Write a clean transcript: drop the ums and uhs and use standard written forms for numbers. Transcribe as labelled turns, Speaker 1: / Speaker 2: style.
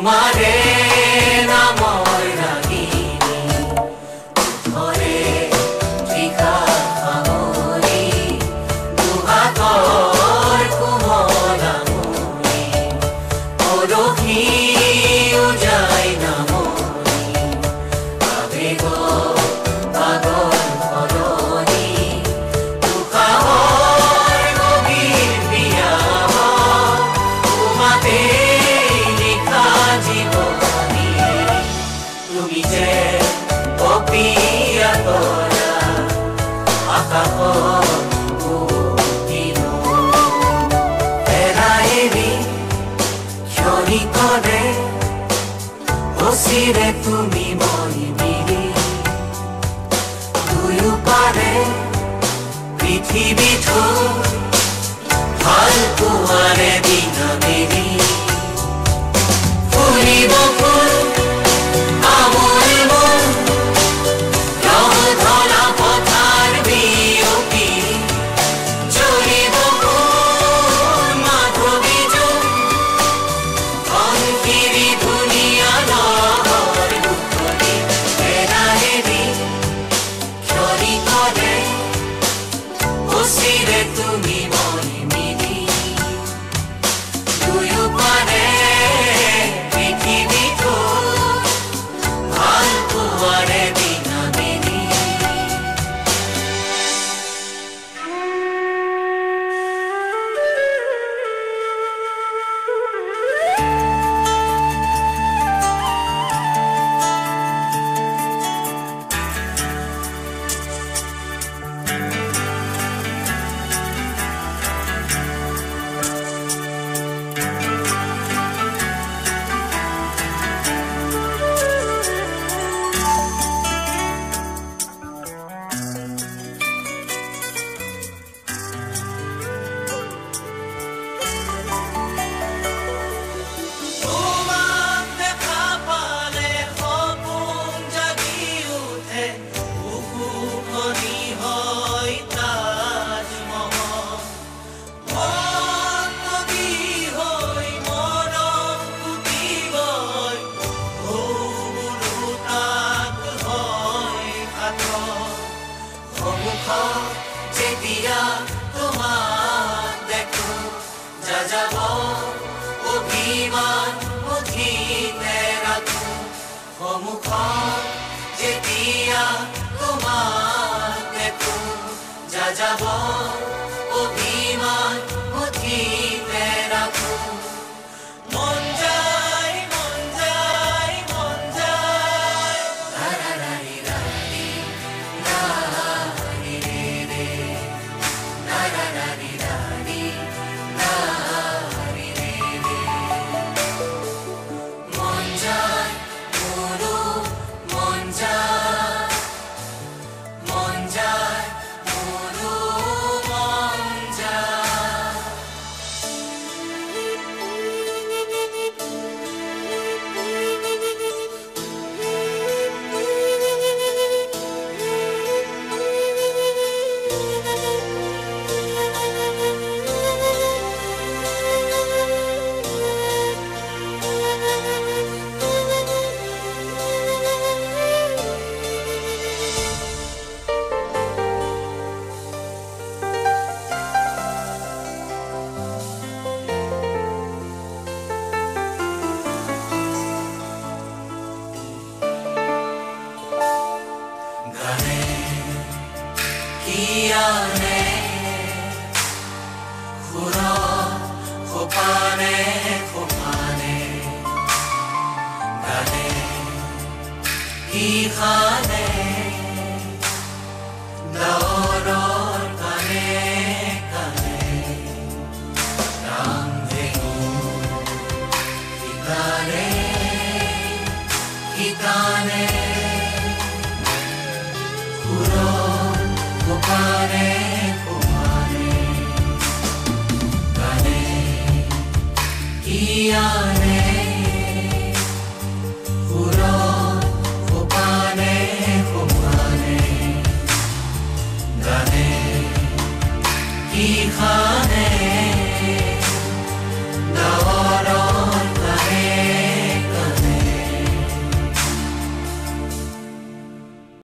Speaker 1: তোমাৰে নামৰ ৰাগিনী ধৰে তৃষা সামৰি দুহাতৰ কোমল আঙুলি পৰহি উজাই নামনি আবেগ পাগল সলনি দুসাহৰ গভীৰ বিয়াম তোমাতে লিখা জীৱনী তুমি যে অপিয়া তৰা আকাশত ক্ষণিকৰে অচিৰে তুমি মই মিলি দুয়ো পাৰে পৃথিৱীটো ভাল পোৱাৰে দিনা মেলি ফুলিব ফুল আমোল মন ৰং ধৰা পথাৰ বিয়পি জ্বলিব ফুল মাধৱী জোন অন্তিৰি ধুনীয়া নহৰ বুকলি এৰাহেৰি ক্ষণিকৰে অচিৰে তুমি মই মিলি দুয়ো পাৰে পৃথিৱীটো ভাল পোৱাৰে দিনা মেলি যেতিয়া তোমাক দেখো যাযাব অভিমান মুঠিতে ৰাখো সন্মুখত যেতিয়া তোমাক দেখো যাযাব অভিমান মুঠিতে ৰাখো মন যায় মন যায় মন যায় ৰাৰাৰি ৰাৰি ৰাৰি ৰে ৰাৰাৰি ৰাৰি ৰাৰি ৰে মন যায় মোৰো মন যায় মোৰো মন যায় Kiane Khura Khopane Khopane Gane Ki khane Daoror kane kane Ram venu Kitane Kitane Khura Khopane Khopane Gane Kiane Khura Khopane Khopane Gane Ki khane